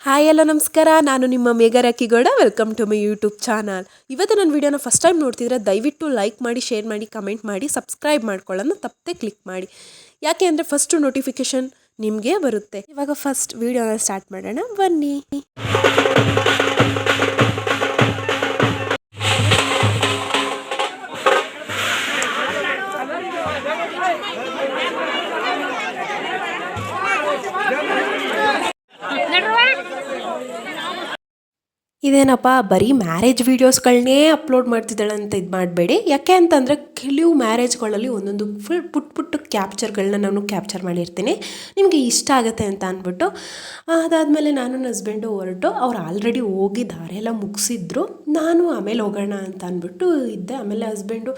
Hi hello ನಮಸ್ಕಾರ. ನಾನು ನಿಮ್ಮ Megha Rakigowda. Welcome to my YouTube channel. ಇವತ್ತು ನನ್ನ ವಿಡಿಯೋನ ಫಸ್ಟ್ ಟೈಮ್ ನೋಡ್ತಿದ್ರೆ ದಯವಿಟ್ಟು ಲೈಕ್ ಮಾಡಿ, ಶೇರ್ ಮಾಡಿ, ಕಮೆಂಟ್ ಮಾಡಿ, ಸಬ್ಸ್ಕ್ರೈಬ್ ಮಾಡ್ಕೊಳ್ಳೋಣ ತಪ್ಪದೆ ಕ್ಲಿಕ್ ಮಾಡಿ. ಯಾಕೆ ಅಂದರೆ ಫಸ್ಟ್ ನೋಟಿಫಿಕೇಶನ್ ನಿಮಗೆ ಬರುತ್ತೆ. ಇವಾಗ ಫಸ್ಟ್ ವಿಡಿಯೋನ ಸ್ಟಾರ್ಟ್ ಮಾಡೋಣ ಬನ್ನಿ. ಇದೇನಪ್ಪ ಬರೀ ಮ್ಯಾರೇಜ್ ವೀಡಿಯೋಸ್ಗಳನ್ನೇ ಅಪ್ಲೋಡ್ ಮಾಡ್ತಿದ್ದಾಳೆ ಅಂತ ಇದು ಮಾಡಬೇಡಿ. ಯಾಕೆ ಅಂತಂದರೆ ಕೆಲವು ಮ್ಯಾರೇಜ್ಗಳಲ್ಲಿ ಒಂದೊಂದು ಫುಲ್ ಪುಟ್ಟ ಕ್ಯಾಪ್ಚರ್ಗಳನ್ನ ನಾನು ಕ್ಯಾಪ್ಚರ್ ಮಾಡಿರ್ತೀನಿ, ನಿಮಗೆ ಇಷ್ಟ ಆಗುತ್ತೆ ಅಂತ ಅಂದ್ಬಿಟ್ಟು. ಅದಾದಮೇಲೆ ನಾನು ನನ್ನ ಹಸ್ಬೆಂಡು ಹೊರಟು, ಅವ್ರು ಆಲ್ರೆಡಿ ಹೋಗಿ ದಾರೆಲ್ಲ ಮುಗಿಸಿದ್ರು. ನಾನು ಆಮೇಲೆ ಹೋಗೋಣ ಅಂತ ಅಂದ್ಬಿಟ್ಟು ಇದ್ದೆ. ಆಮೇಲೆ ಹಸ್ಬೆಂಡು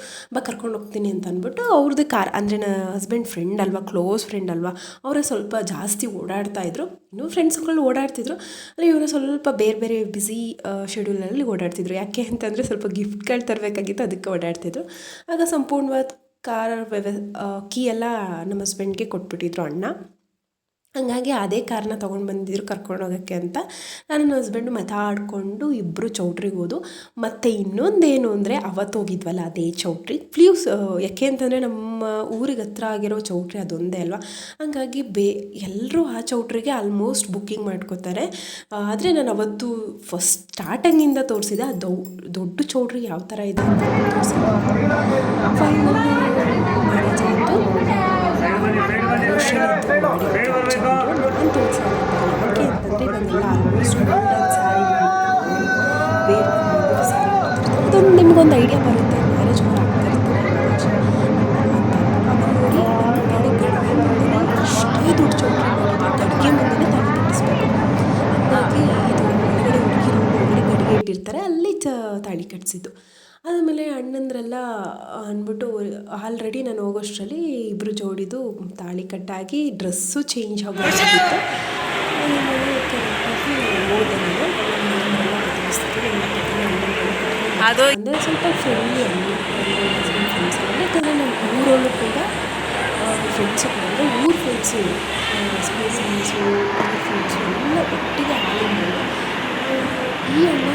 ಕರ್ಕೊಂಡು ಹೋಗ್ತೀನಿ ಅಂತ ಅಂದ್ಬಿಟ್ಟು ಅವ್ರದ್ದು ಕಾರ್, ಅಂದರೆ ನನ್ನ ಹಸ್ಬೆಂಡ್ ಫ್ರೆಂಡ್ ಅಲ್ವಾ, ಕ್ಲೋಸ್ ಫ್ರೆಂಡ್ ಅಲ್ವಾ, ಅವರೇ ಸ್ವಲ್ಪ ಜಾಸ್ತಿ ಓಡಾಡ್ತಾಯಿದ್ರು. ಇನ್ನೂ ಫ್ರೆಂಡ್ಸ್ಗಳು ಓಡಾಡ್ತಿದ್ರು, ಅಂದರೆ ಇವರು ಸ್ವಲ್ಪ ಬೇರೆ ಬ್ಯುಸಿ ಶೆಡ್ಯೂಲಲ್ಲಿ ಓಡಾಡ್ತಿದ್ರು. ಯಾಕೆ ಅಂತಂದರೆ ಸ್ವಲ್ಪ ಗಿಫ್ಟ್ಗಳು ತರಬೇಕಾಗಿತ್ತು, ಅದಕ್ಕೆ ಓಡಾಡ್ತಿದ್ರು. ಆಗ ಸಂಪೂರ್ಣವಾದ ಕಾರ್ ಕೀ ಎಲ್ಲ ನಮ್ಮ ಹಸ್ಬೆಂಡ್ಗೆ ಕೊಟ್ಬಿಟ್ಟಿದ್ರು ಅಣ್ಣ. ಹಂಗಾಗಿ ಅದೇ ಕಾರ್ನ ತೊಗೊಂಡು ಬಂದಿದ್ರು ಕರ್ಕೊಂಡು ಹೋಗೋಕ್ಕೆ ಅಂತ. ನಾನು ನನ್ನ ಹಸ್ಬೆಂಡು ಮಾತಾಡಿಕೊಂಡು ಇಬ್ಬರು ಚೌಟ್ರಿಗೆ ಹೋದು. ಮತ್ತು ಇನ್ನೊಂದೇನು ಅಂದರೆ ಅವತ್ತು ಹೋಗಿದ್ವಲ್ಲ ಅದೇ ಚೌಟ್ರಿ ಪ್ಲೀಸ್. ಯಾಕೆ ಅಂತಂದರೆ ನಮ್ಮ ಊರಿಗೆ ಹತ್ರ ಆಗಿರೋ ಚೌಟ್ರಿ ಅದೊಂದೇ ಅಲ್ವಾ, ಹಂಗಾಗಿ ಎಲ್ಲರೂ ಆ ಚೌಟ್ರಿಗೆ ಆಲ್ಮೋಸ್ಟ್ ಬುಕ್ಕಿಂಗ್ ಮಾಡ್ಕೋತಾರೆ. ಆದರೆ ನಾನು ಅವತ್ತು ಫಸ್ಟ್ ಸ್ಟಾರ್ಟಿಂಗಿಂದ ತೋರಿಸಿದೆ ಆ ದೊಡ್ಡ ಚೌಟ್ರಿ ಯಾವ ಥರ ಇದೆ ಅಂತ ತೋರಿಸಿದೆ. ಫೈನಲಿ ಮ್ಯಾರೇಜ್ ಆಯಿತು. ನಾನು ತೋರಿಸೋದು ಯಾಕೆ ಅಂತಂದರೆ ಇವಾಗೆಲ್ಲ almost golden sari wear sari ಅದೊಂದು ನಿಮಗೊಂದು ಐಡಿಯಾ ಬರುತ್ತೆ. ಮ್ಯಾರೇಜ್ ಕೂಡ ಆಗ್ತಾ ಇರ್ತಾರೆ ನೋಡಿ. ಅಷ್ಟೇ ದೊಡ್ಡ ಚೌಟ್ರಿ ಗಡಿಗೆ ಮುಂದೆ ತಾಳಿ ಕಟ್ಟಿಸ್ಬೇಕು. ಹಾಗಾಗಿ ಇದು ಒಳಗಡೆ ಹುಡುಗಿರು ಒಳಗಡೆ ಗಡಿಗೆ ಇಟ್ಟಿರ್ತಾರೆ, ಅಲ್ಲಿ ತಾಳಿ ಕಟ್ಟಿಸಿದ್ದು. ಆದಮೇಲೆ ಅಣ್ಣಂದ್ರೆಲ್ಲ ಅಂದ್ಬಿಟ್ಟು ಆಲ್ರೆಡಿ ನಾನು ಹೋಗೋಷ್ಟರಲ್ಲಿ ಇಬ್ಬರು ಜೋಡಿದು ತಾಳಿ ಕಟ್ಟಾಗಿ ಡ್ರೆಸ್ಸು ಚೇಂಜ್ ಆಗೋಗಿತ್ತು. ಅದು ಅಂದರೆ ಸ್ವಲ್ಪ ಫ್ರೆಂಡ್ಲಿ ಫ್ರೆಂಡ್ಸ್ ಯಾಕಂದರೆ ನಮ್ಮ ಊರಲ್ಲೂ ಕೂಡ ಫ್ರೆಂಡ್ಸು ಅಂದರೆ ಊರ ಫ್ರೆಂಡ್ಸು, ಸ್ಕೂಲ್ ಫ್ರೆಂಡ್ಸು, ಊರ ಫ್ರೆಂಡ್ಸು ಎಲ್ಲ ಒಟ್ಟಿಗೆ ಆಗಿದ್ದರು. ಈ ಅಣ್ಣ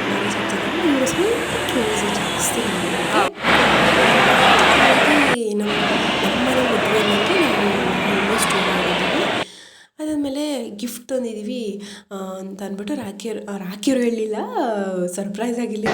ಮ್ಯಾರೇಜ್ ಆಗ್ತಿದ್ದಾಗ ಇವರ ಸ್ವಲ್ಪ ಕ್ಲೋಸ್ ಜಾಸ್ತಿ ಹಾಗಾಗಿ ನಮ್ಮನೆ ಮದುವೆಯಲ್ಲಿ ನಾವು ಆಲ್ಮೋಸ್ಟ್ ಓಡಾಡಿದ್ದೀವಿ. ಅದಾದಮೇಲೆ ಗಿಫ್ಟ್ ತಂದಿದ್ದೀವಿ ಅಂತ ಅಂದ್ಬಿಟ್ಟು ರಾಕಿಯವರು ಹೇಳಲಿಲ್ಲ, ಸರ್ಪ್ರೈಸ್ ಆಗಿಲ್ಲ.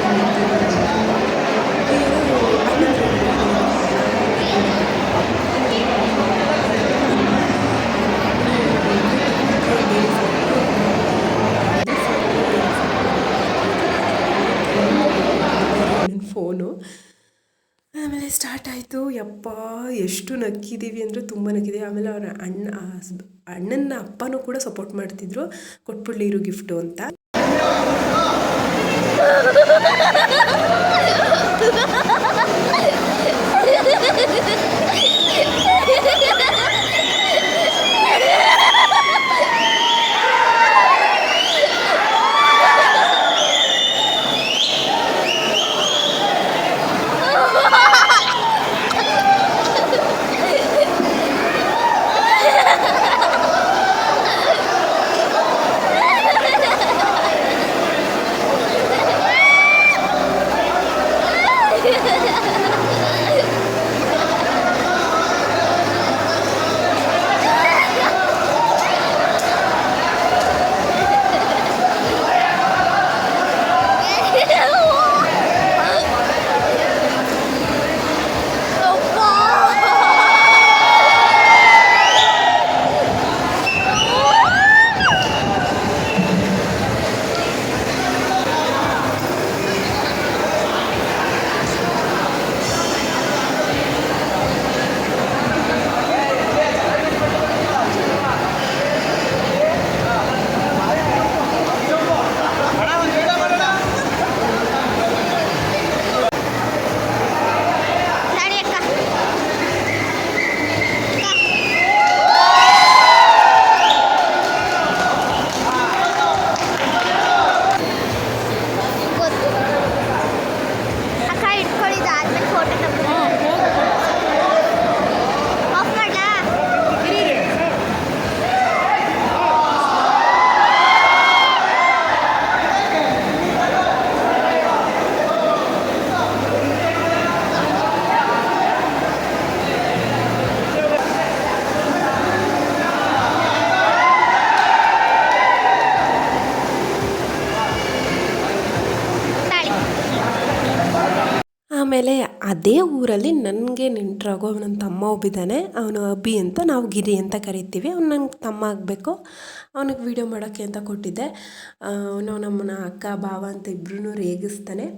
ಫೋನು ಆಮೇಲೆ ಸ್ಟಾರ್ಟ್ ಆಯಿತು. ಯಪ್ಪ ಎಷ್ಟು ನಕ್ಕಿದ್ದೀವಿ ಅಂದರೆ ತುಂಬ ನಕ್ಕಿದ್ದೀವಿ. ಆಮೇಲೆ ಅವರ ಅಣ್ಣನ ಅಪ್ಪನೂ ಕೂಡ ಸಪೋರ್ಟ್ ಮಾಡ್ತಿದ್ರು, ಕೊಟ್ಬಿಡ್ಲಿ ಇರು ಗಿಫ್ಟು ಅಂತ. ಆಮೇಲೆ ಅದೇ ಊರಲ್ಲಿ ನನಗೆ ನೆಂಟರಾಗೋ ನನ್ನ ತಮ್ಮ ಒಬ್ಬಿದ್ದಾನೆ, ಅವನು ಅಬ್ಬಿ ಅಂತ, ನಾವು ಗಿರಿ ಅಂತ ಕರಿತೀವಿ. ಅವ್ನು ನಂಗೆ ತಮ್ಮ ಆಗಬೇಕು. ಅವನಿಗೆ ವೀಡಿಯೋ ಮಾಡೋಕ್ಕೆ ಅಂತ ಕೊಟ್ಟಿದ್ದೆ. ಅವನು ನಮ್ಮನ್ನ ಅಕ್ಕ ಬಾವ ಅಂತ ಇಬ್ಬರೂ ರೇಗಿಸ್ತಾನೆ.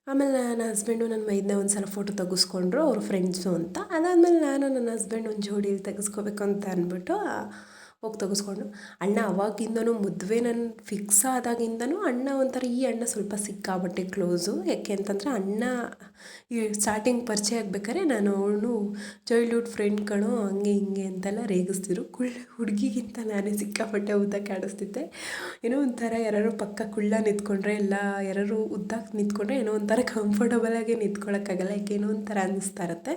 ಆಮೇಲೆ ನನ್ನ ಹಸ್ಬೆಂಡು ನನ್ನ ಮೈದನೇ ಒಂದು ಸಲ ಫೋಟೋ ತೆಗೆಸ್ಕೊಂಡ್ರು, ಅವ್ರ ಫ್ರೆಂಡ್ಸು ಅಂತ. ಅದಾದಮೇಲೆ ನಾನು ನನ್ನ ಹಸ್ಬೆಂಡ್ ಒಂದು ಜೋಡಿಲಿ ತೆಗೆಸ್ಕೋಬೇಕು ಅಂತ ಅಂದ್ಬಿಟ್ಟು ಹೋಗಿ ತೆಗೆಸ್ಕೊಂಡು. ಅಣ್ಣ ಅವಾಗಿಂದನೂ ಮದುವೆ ನನ್ನ ಫಿಕ್ಸ್ ಆದಾಗಿಂದನೂ ಅಣ್ಣ ಒಂಥರ, ಈ ಅಣ್ಣ ಸ್ವಲ್ಪ ಸಿಕ್ಕಾಬಟ್ಟೆ ಕ್ಲೋಸು. ಯಾಕೆ ಅಂತಂದರೆ ಅಣ್ಣ ಈ ಸ್ಟಾರ್ಟಿಂಗ್ ಪರಿಚಯ ಆಗ್ಬೇಕಾದ್ರೆ ನಾನು ಅವನು ಚೈಲ್ಡ್ಹುಡ್ ಫ್ರೆಂಡ್ ಕಣೋ ಹಂಗೆ ಹಿಂಗೆ ಅಂತೆಲ್ಲ ರೇಗಿಸ್ತಿದ್ರು. ಹುಡುಗಿಗಿಂತ ನಾನೇ ಸಿಕ್ಕಾಪಟ್ಟೆ ಉದ್ದ ಕಾಣಿಸ್ತಿದ್ದೆ. ಏನೋ ಒಂಥರ ಯಾರು ಪಕ್ಕ ಕುಳ್ಳ ನಿಂತ್ಕೊಂಡ್ರೆ ಇಲ್ಲ ಯಾರು ಉದ್ದಕ್ಕೆ ನಿಂತ್ಕೊಂಡ್ರೆ ಏನೋ ಒಂಥರ ಕಂಫರ್ಟಬಲಾಗಿ ನಿಂತ್ಕೊಳ್ಳೋಕ್ಕಾಗಲ್ಲ, ಯಾಕೆ ಏನೋ ಒಂಥರ ಅನ್ನಿಸ್ತಾ ಇರುತ್ತೆ.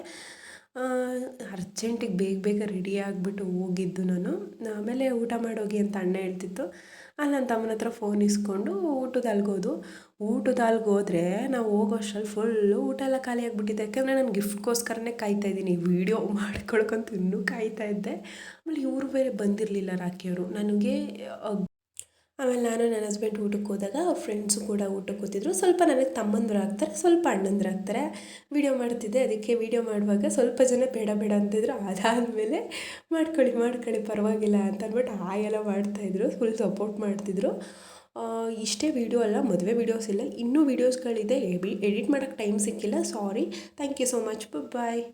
ಅರ್ಜೆಂಟಿಗೆ ಬೇಗ ರೆಡಿ ಆಗಿಬಿಟ್ಟು ಹೋಗಿದ್ದು ನಾನು. ಆಮೇಲೆ ಊಟ ಮಾಡೋಗಿ ಅಂತ ಅಣ್ಣ ಹೇಳ್ತಿತ್ತು. ಅಲ್ಲಿ ನನ್ನ ತಮ್ಮನ ಹತ್ರ ಫೋನ್ ಇಸ್ಕೊಂಡು ಊಟದ ಅಲ್ಗೆ ಹೋದರೆ ನಾವು ಹೋಗೋ ಅಷ್ಟರಲ್ಲಿ ಫುಲ್ಲು ಊಟ ಎಲ್ಲ ಖಾಲಿ ಆಗಿಬಿಟ್ಟಿದೆ. ಯಾಕೆಂದರೆ ನಾನು ಗಿಫ್ಟ್ಗೋಸ್ಕರನೇ ಕಾಯ್ತಾಯಿದ್ದೀನಿ, ವೀಡಿಯೋ ಮಾಡ್ಕೊಳ್ಕೊಂತ ಇನ್ನೂ ಕಾಯ್ತಾಯಿದ್ದೆ. ಆಮೇಲೆ ಇವರು ಬೇರೆ ಬಂದಿರಲಿಲ್ಲ, ರಾಖಿಯವರು ನನಗೆ. ಆಮೇಲೆ ನಾನು ನನ್ನ ಹಸ್ಬೆಂಡ್ ಊಟಕ್ಕೆ ಹೋದಾಗ ಅವ್ರ ಫ್ರೆಂಡ್ಸು ಕೂಡ ಊಟಕ್ಕೆ ಕೂತಿದ್ರು. ಸ್ವಲ್ಪ ನನಗೆ ತಮ್ಮಂದ್ರು ಆಗ್ತಾರೆ, ಸ್ವಲ್ಪ ಅಣ್ಣಂದ್ರು ಆಗ್ತಾರೆ. ವೀಡಿಯೋ ಮಾಡ್ತಿದ್ದೆ, ಅದಕ್ಕೆ ವೀಡಿಯೋ ಮಾಡುವಾಗ ಸ್ವಲ್ಪ ಜನ ಬೇಡ ಅಂತಿದ್ರು. ಅದಾದಮೇಲೆ ಮಾಡ್ಕೊಳ್ಳಿ ಪರವಾಗಿಲ್ಲ ಅಂತ ಅಂದ್ಬಿಟ್ಟು ಹಾಗೆಲ್ಲ ಮಾಡ್ತಾಯಿದ್ರು, ಫುಲ್ ಸಪೋರ್ಟ್ ಮಾಡ್ತಿದ್ರು. ಇಷ್ಟೇ ವೀಡಿಯೋ ಅಲ್ಲ, ಮದುವೆ ವೀಡಿಯೋಸ್ ಇಲ್ಲ, ಇನ್ನೂ ವೀಡಿಯೋಸ್ಗಳಿದೆ. ಎಡಿಟ್ ಮಾಡೋಕ್ಕೆ ಟೈಮ್ ಸಿಕ್ಕಿಲ್ಲ, sorry. Thank you so much, bye.